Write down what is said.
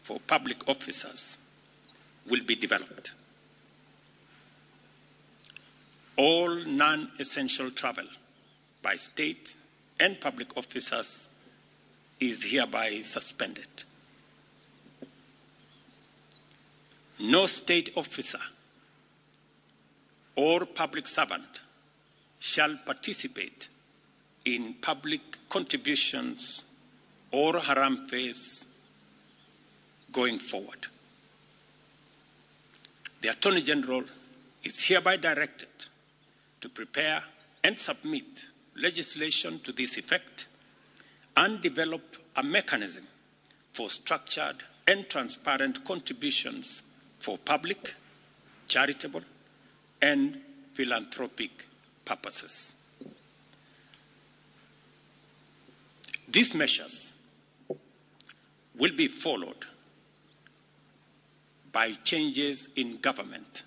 for public officers will be developed. All non-essential travel by state and public officers is hereby suspended. No state officer or public servant shall participate in public contributions or harambees going forward. The Attorney General is hereby directed to prepare and submit legislation to this effect and develop a mechanism for structured and transparent contributions for public, charitable, and philanthropic purposes. These measures will be followed by changes in government